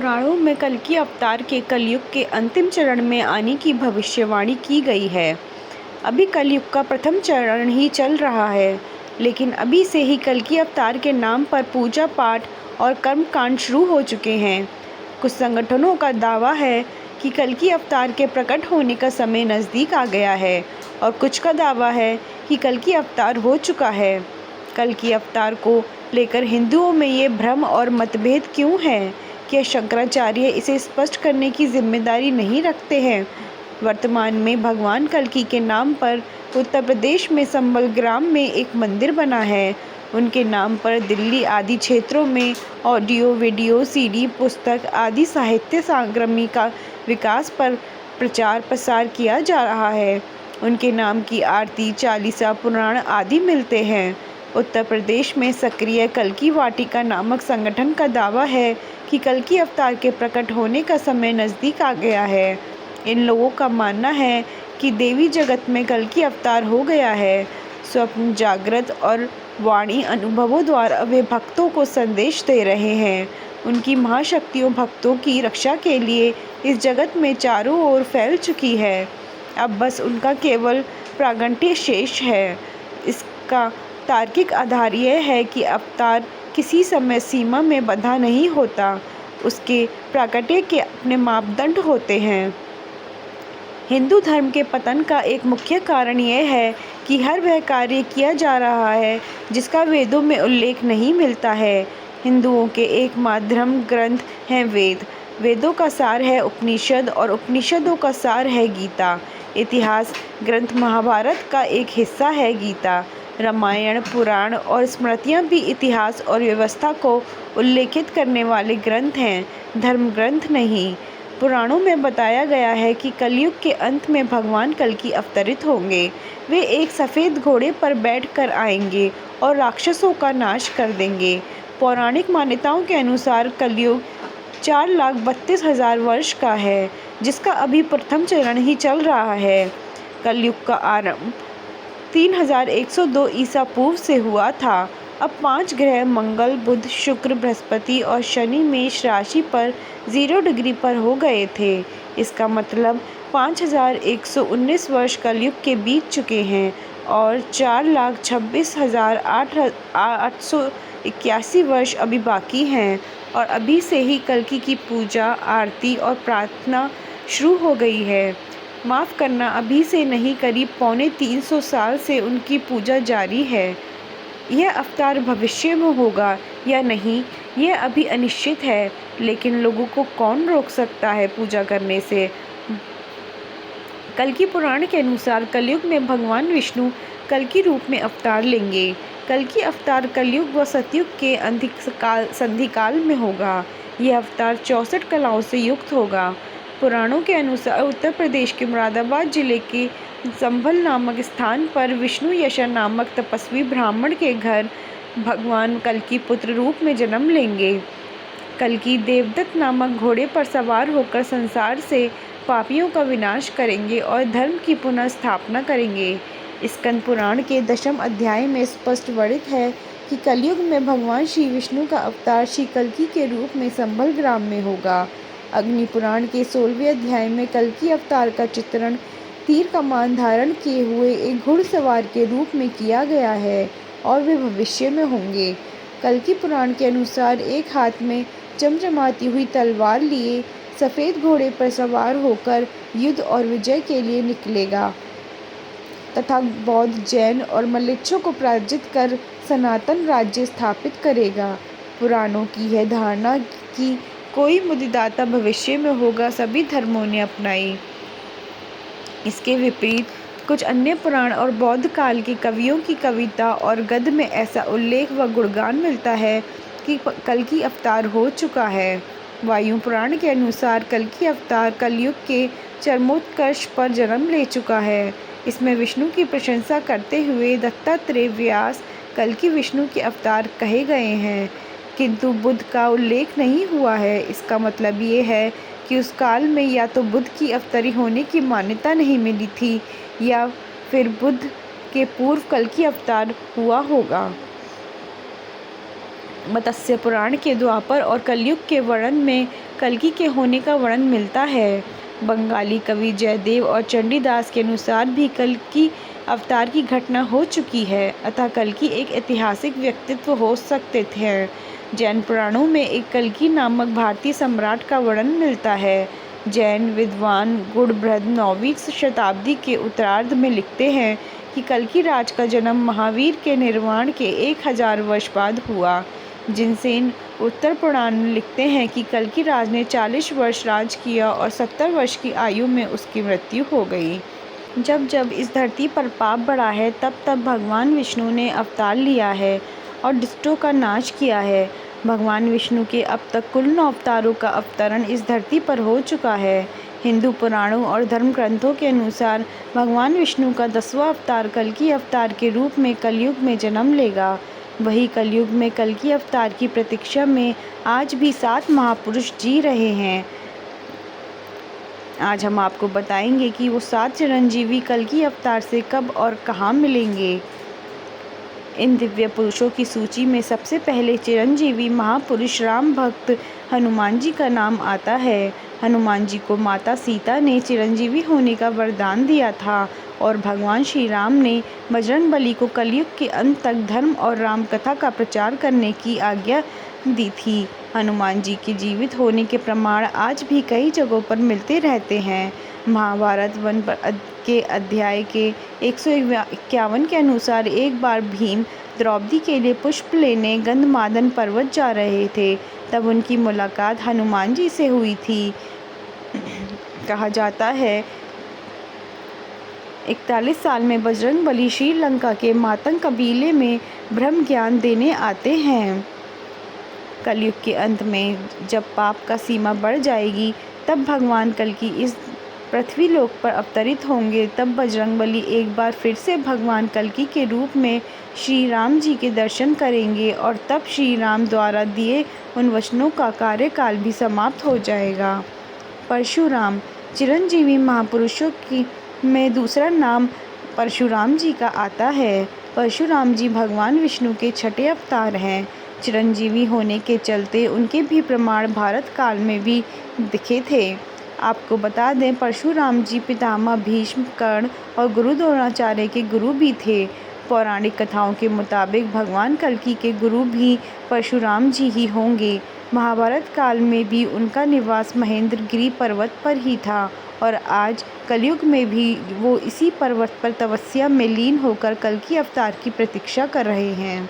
पुराणों में कल्कि अवतार के कलयुग के अंतिम चरण में आने की भविष्यवाणी की गई है। अभी कलयुग का प्रथम चरण ही चल रहा है, लेकिन अभी से ही कल्कि अवतार के नाम पर पूजा पाठ और कर्मकांड शुरू हो चुके हैं। कुछ संगठनों का दावा है कि कल्कि अवतार के प्रकट होने का समय नज़दीक आ गया है और कुछ का दावा है कि कल्कि अवतार हो चुका है। कल्कि अवतार को लेकर हिंदुओं में ये भ्रम और मतभेद क्यों है? क्या शंकराचार्य इसे स्पष्ट करने की जिम्मेदारी नहीं रखते हैं? वर्तमान में भगवान कल्कि के नाम पर उत्तर प्रदेश में संबल ग्राम में एक मंदिर बना है। उनके नाम पर दिल्ली आदि क्षेत्रों में ऑडियो, वीडियो, सीडी, पुस्तक आदि साहित्य सामग्री का विकास पर प्रचार प्रसार किया जा रहा है। उनके नाम की आरती, चालीसा, पुराण आदि मिलते हैं। उत्तर प्रदेश में सक्रिय कल्कि वाटिका नामक संगठन का दावा है कि कल्कि अवतार के प्रकट होने का समय नज़दीक आ गया है। इन लोगों का मानना है कि देवी जगत में कल्कि अवतार हो गया है। स्वप्न, जागृत और वाणी अनुभवों द्वारा वे भक्तों को संदेश दे रहे हैं। उनकी महाशक्तियों भक्तों की रक्षा के लिए इस जगत में चारों ओर फैल चुकी है। अब बस उनका केवल प्रागट्य शेष है। इसका तार्किक आधार यह है कि अवतार किसी समय सीमा में बंधा नहीं होता, उसके प्राकट्य के अपने मापदंड होते हैं। हिंदू धर्म के पतन का एक मुख्य कारण यह है कि हर वह कार्य किया जा रहा है जिसका वेदों में उल्लेख नहीं मिलता है। हिंदुओं के एकमात्र धर्म ग्रंथ हैं वेद। वेदों का सार है उपनिषद और उपनिषदों का सार है गीता। इतिहास ग्रंथ महाभारत का एक हिस्सा है गीता। रामायण, पुराण और स्मृतियाँ भी इतिहास और व्यवस्था को उल्लेखित करने वाले ग्रंथ हैं, धर्म ग्रंथ नहीं। पुराणों में बताया गया है कि कलयुग के अंत में भगवान कल्कि अवतरित होंगे। वे एक सफ़ेद घोड़े पर बैठकर आएंगे और राक्षसों का नाश कर देंगे। पौराणिक मान्यताओं के अनुसार कलयुग 4,32,000 वर्ष का है, जिसका अभी प्रथम चरण ही चल रहा है। कलयुग का आरंभ 3102 ईसा पूर्व से हुआ था। अब 5 ग्रह मंगल, बुध, शुक्र, बृहस्पति और शनि मेष राशि पर 0 डिग्री पर हो गए थे। इसका मतलब 5119 वर्ष कलयुग के बीत चुके हैं और 4,26,881 वर्ष अभी बाकी हैं और अभी से ही कल्कि की पूजा, आरती और प्रार्थना शुरू हो गई है। माफ़ करना, अभी से नहीं, करीब 350 साल से उनकी पूजा जारी है। यह अवतार भविष्य में होगा या नहीं, यह अभी अनिश्चित है, लेकिन लोगों को कौन रोक सकता है पूजा करने से? कल्कि पुराण के अनुसार कलयुग में भगवान विष्णु कल्कि रूप में अवतार लेंगे। कल्कि अवतार कलयुग व सतयुग के संधिकाल में होगा। यह अवतार 64 कलाओं से युक्त होगा। पुराणों के अनुसार उत्तर प्रदेश के मुरादाबाद जिले के संभल नामक स्थान पर विष्णु यशर नामक तपस्वी ब्राह्मण के घर भगवान कल्कि पुत्र रूप में जन्म लेंगे। कल्कि देवदत्त नामक घोड़े पर सवार होकर संसार से पापियों का विनाश करेंगे और धर्म की पुनः स्थापना करेंगे। स्कंद पुराण के 10वें अध्याय में स्पष्ट वर्णित है कि कलयुग में भगवान श्री विष्णु का अवतार श्री कल्कि के रूप में संभल ग्राम में होगा। अग्नि पुराण के 16वें अध्याय में कल्कि अवतार का चित्रण तीर कमान धारण किए हुए एक घुड़सवार के रूप में किया गया है और वे भविष्य में होंगे। कल्कि पुराण के अनुसार एक हाथ में चमचमाती हुई तलवार लिए सफ़ेद घोड़े पर सवार होकर युद्ध और विजय के लिए निकलेगा तथा बौद्ध, जैन और मलेच्छों को पराजित कर सनातन राज्य स्थापित करेगा। पुराणों की यह धारणा कि कोई मुक्तिदाता भविष्य में होगा सभी धर्मों ने अपनाई। इसके विपरीत कुछ अन्य पुराण और बौद्ध काल के कवियों की कविता और गद्य में ऐसा उल्लेख व गुणगान मिलता है कि कल्कि अवतार हो चुका है। वायु पुराण के अनुसार कल्कि अवतार कलयुग के चरमोत्कर्ष पर जन्म ले चुका है। इसमें विष्णु की प्रशंसा करते हुए दत्तात्रेय, व्यास कल्कि विष्णु के अवतार कहे गए हैं, किंतु बुद्ध का उल्लेख नहीं हुआ है। इसका मतलब ये है कि उस काल में या तो बुद्ध की अवतरी होने की मान्यता नहीं मिली थी या फिर बुद्ध के पूर्व कल्कि अवतार हुआ होगा। मत्स्य पुराण के द्वापर और कलयुग के वर्णन में कल्कि के होने का वर्णन मिलता है। बंगाली कवि जयदेव और चंडीदास के अनुसार भी कल्कि अवतार की घटना हो चुकी है, अतः कल्कि एक ऐतिहासिक व्यक्तित्व हो सकते थे। जैन पुराणों में एक कल्कि नामक भारतीय सम्राट का वर्णन मिलता है। जैन विद्वान गुणबृहद 9वीं शताब्दी के उत्तरार्ध में लिखते हैं कि कल्कि राज का जन्म महावीर के निर्वाण के 1000 वर्ष बाद हुआ। जिनसेन उत्तर पुराण में लिखते हैं कि कल्कि राज ने 40 वर्ष राज किया और 70 वर्ष की आयु में उसकी मृत्यु हो गई। जब जब इस धरती पर पाप बढ़ा है, तब तब भगवान विष्णु ने अवतार लिया है और दुष्टों का नाश किया है। भगवान विष्णु के अब तक कुल 9 अवतारों का अवतरण इस धरती पर हो चुका है। हिंदू पुराणों और धर्म ग्रंथों के अनुसार भगवान विष्णु का 10वां अवतार कल्कि अवतार के रूप में कलयुग में जन्म लेगा। वही कलयुग में कल्कि अवतार की प्रतीक्षा में आज भी 7 महापुरुष जी रहे हैं। आज हम आपको बताएंगे कि वो 7 चिरंजीवी कल्कि अवतार से कब और कहाँ मिलेंगे। इन दिव्य पुरुषों की सूची में सबसे पहले चिरंजीवी महापुरुष राम भक्त हनुमान जी का नाम आता है। हनुमान जी को माता सीता ने चिरंजीवी होने का वरदान दिया था और भगवान श्री राम ने बजरंगबली को कलयुग के अंत तक धर्म और राम कथा का प्रचार करने की आज्ञा दी थी। हनुमान जी के जीवित होने के प्रमाण आज भी कई जगहों पर मिलते रहते हैं। महाभारत वन के अध्याय के 151 के अनुसार एक बार भीम द्रौपदी के लिए पुष्प लेने गंधमादन पर्वत जा रहे थे, तब उनकी मुलाकात हनुमान जी से हुई थी। कहा जाता है 41 साल में बजरंगबली श्रीलंका के मातंग कबीले में ब्रह्म ज्ञान देने आते हैं। कलयुग के अंत में जब पाप का सीमा बढ़ जाएगी, तब भगवान कल्कि इस पृथ्वी लोक पर अवतरित होंगे। तब बजरंगबली एक बार फिर से भगवान कल्कि के रूप में श्री राम जी के दर्शन करेंगे और तब श्री राम द्वारा दिए उन वचनों का कार्यकाल भी समाप्त हो जाएगा। परशुराम चिरंजीवी महापुरुषों की में दूसरा नाम परशुराम जी का आता है। परशुराम जी भगवान विष्णु के 6ठे अवतार हैं। चिरंजीवी होने के चलते उनके भी प्रमाण भारत काल में भी दिखे थे। आपको बता दें, परशुराम जी पितामह भीष्म, कर्ण और गुरु द्रोणाचार्य के गुरु भी थे। पौराणिक कथाओं के मुताबिक भगवान कल्कि के गुरु भी परशुराम जी ही होंगे। महाभारत काल में भी उनका निवास महेंद्रगिरी पर्वत पर ही था और आज कलयुग में भी वो इसी पर्वत पर तपस्या में लीन होकर कल्कि अवतार की प्रतीक्षा कर रहे हैं।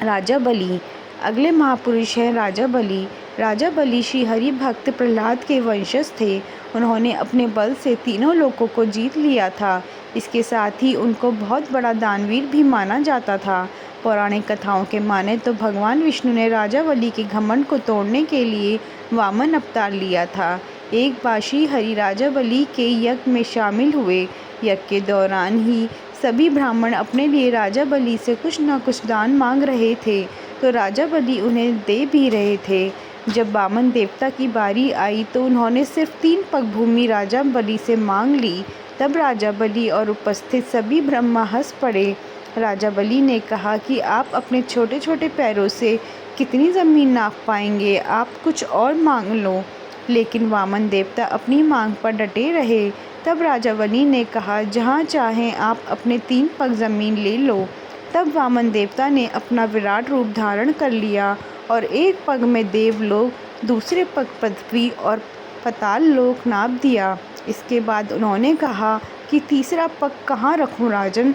राजा बलि अगले महापुरुष हैं। राजा बलि श्री हरि भक्त प्रहलाद के वंशज थे। उन्होंने अपने बल से तीनों लोकों को जीत लिया था। इसके साथ ही उनको बहुत बड़ा दानवीर भी माना जाता था। पौराणिक कथाओं के माने तो भगवान विष्णु ने राजा बलि के घमंड को तोड़ने के लिए वामन अवतार लिया था। एक बार श्री हरि राजा बलि के यज्ञ में शामिल हुए। यज्ञ के दौरान ही सभी ब्राह्मण अपने लिए राजा बलि से कुछ न कुछ दान मांग रहे थे, तो राजा बलि उन्हें दे भी रहे थे। जब वामन देवता की बारी आई तो उन्होंने सिर्फ 3 पग भूमि राजा बलि से मांग ली। तब राजा बलि और उपस्थित सभी ब्रह्मा हंस पड़े। राजा बलि ने कहा कि आप अपने छोटे छोटे पैरों से कितनी ज़मीन नाप पाएंगे, आप कुछ और मांग लो। लेकिन वामन देवता अपनी मांग पर डटे रहे। तब राजा बलि ने कहा, जहाँ चाहें आप अपने 3 पग ज़मीन ले लो। तब वामन देवता ने अपना विराट रूप धारण कर लिया और एक पग में देवलोक, दूसरे पग पृथ्वी और पाताल लोक नाप दिया। इसके बाद उन्होंने कहा कि तीसरा पग कहाँ रखूं राजन।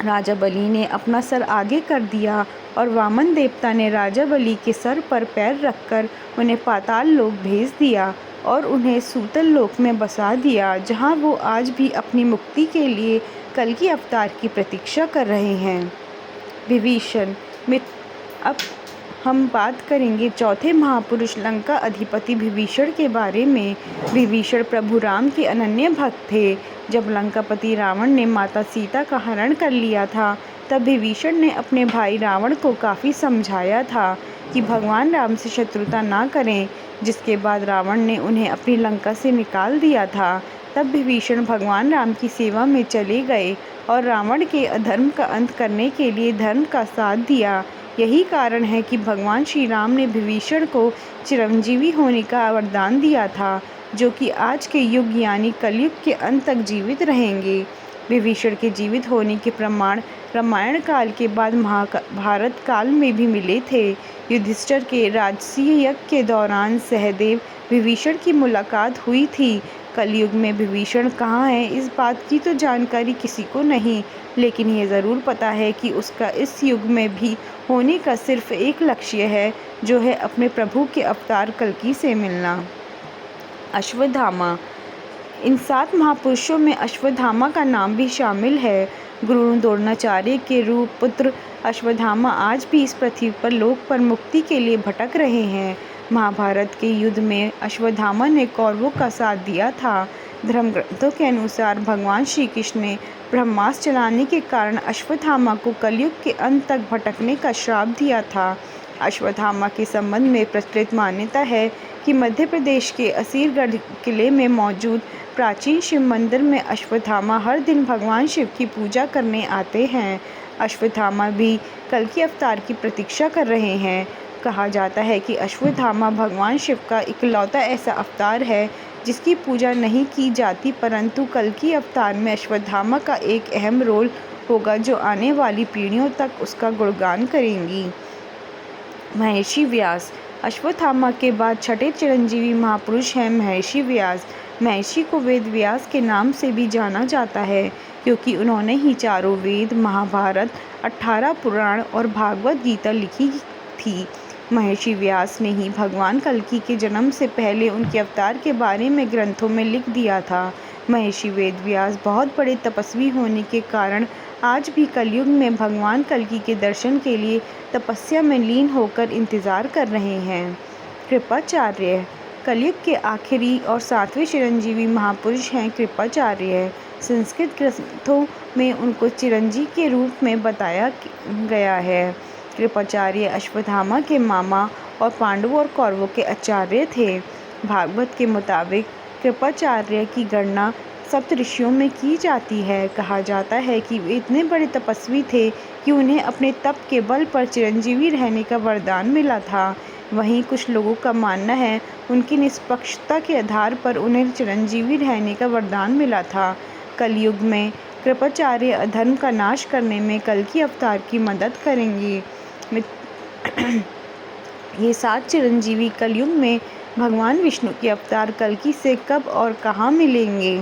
राजा बलि ने अपना सर आगे कर दिया और वामन देवता ने राजा बलि के सर पर पैर रखकर उन्हें पाताल लोक भेज दिया और उन्हें सूतल लोक में बसा दिया, जहाँ वो आज भी अपनी मुक्ति के लिए कल्कि अवतार की प्रतीक्षा कर रहे हैं। विभीषण अब हम बात करेंगे चौथे महापुरुष लंका अधिपति विभीषण के बारे में। विभीषण प्रभु राम के अनन्य भक्त थे। जब लंकापति रावण ने माता सीता का हरण कर लिया था, तब विभीषण ने अपने भाई रावण को काफ़ी समझाया था कि भगवान राम से शत्रुता ना करें, जिसके बाद रावण ने उन्हें अपनी लंका से निकाल दिया था। तब विभीषण भगवान राम की सेवा में चले गए और रावण के अधर्म का अंत करने के लिए धर्म का साथ दिया। यही कारण है कि भगवान श्री राम ने विभीषण को चिरंजीवी होने का वरदान दिया था, जो कि आज के युग यानी कलयुग के अंत तक जीवित रहेंगे। विभीषण के जीवित होने के प्रमाण रामायण काल के बाद महाभारत काल में भी मिले थे। युधिष्ठिर के राजसूय यज्ञ के दौरान सहदेव विभीषण की मुलाकात हुई थी। कलयुग में विभीषण कहाँ है, इस बात की तो जानकारी किसी को नहीं, लेकिन ये ज़रूर पता है कि उसका इस युग में भी होने का सिर्फ एक लक्ष्य है, जो है अपने प्रभु के अवतार कल्कि से मिलना। अश्वत्थामा। इन 7 महापुरुषों में अश्वत्थामा का नाम भी शामिल है। गुरु द्रोणाचार्य के रूप पुत्र अश्वत्थामा आज भी इस पृथ्वी पर लोक पर मुक्ति के लिए भटक रहे हैं। महाभारत के युद्ध में अश्वत्थामा ने कौरवों का साथ दिया था। धर्म ग्रंथों के अनुसार भगवान श्री कृष्ण ने ब्रह्मास्त्र चलाने के कारण अश्वत्थामा को कलयुग के अंत तक भटकने का श्राप दिया था। अश्वत्थामा के संबंध में प्रचलित मान्यता है कि मध्य प्रदेश के असीरगढ़ किले में मौजूद प्राचीन शिव मंदिर में अश्वत्थामा हर दिन भगवान शिव की पूजा करने आते हैं। अश्वत्थामा भी कल्कि अवतार की प्रतीक्षा कर रहे हैं। कहा जाता है कि अश्वत्थामा भगवान शिव का इकलौता ऐसा अवतार है जिसकी पूजा नहीं की जाती, परंतु कल्कि अवतार में अश्वत्थामा का एक अहम रोल होगा, जो आने वाली पीढ़ियों तक उसका गुणगान करेंगी। महर्षि व्यास। अश्वत्थामा के बाद छठे चिरंजीवी महापुरुष हैं महर्षि व्यास। महर्षि को वेद व्यास के नाम से भी जाना जाता है, क्योंकि उन्होंने ही चारों वेद, महाभारत, 18 पुराण और भागवत गीता लिखी थी। महर्षि व्यास ने ही भगवान कल्कि के जन्म से पहले उनके अवतार के बारे में ग्रंथों में लिख दिया था। महर्षि वेद व्यास बहुत बड़े तपस्वी होने के कारण आज भी कलयुग में भगवान कल्कि के दर्शन के लिए तपस्या में लीन होकर इंतज़ार कर रहे हैं। कृपाचार्य। कलयुग के आखिरी और 7वें चिरंजीवी महापुरुष हैं कृपाचार्य। संस्कृत ग्रंथों में उनको चिरंजीव के रूप में बताया गया है। कृपाचार्य अश्वत्थामा के मामा और पांडवों और कौरवों के आचार्य थे। भागवत के मुताबिक कृपाचार्य की गणना सप्तऋषियों में की जाती है। कहा जाता है कि वे इतने बड़े तपस्वी थे कि उन्हें अपने तप के बल पर चिरंजीवी रहने का वरदान मिला था। वहीं कुछ लोगों का मानना है उनकी निष्पक्षता के आधार पर उन्हें चिरंजीवी रहने का वरदान मिला था। कलयुग में कृपाचार्य अधर्म का नाश करने में कल्कि अवतार की मदद करेंगे। ये 7 चिरंजीवी कलयुग में भगवान विष्णु के अवतार कल्कि से कब और कहाँ मिलेंगे?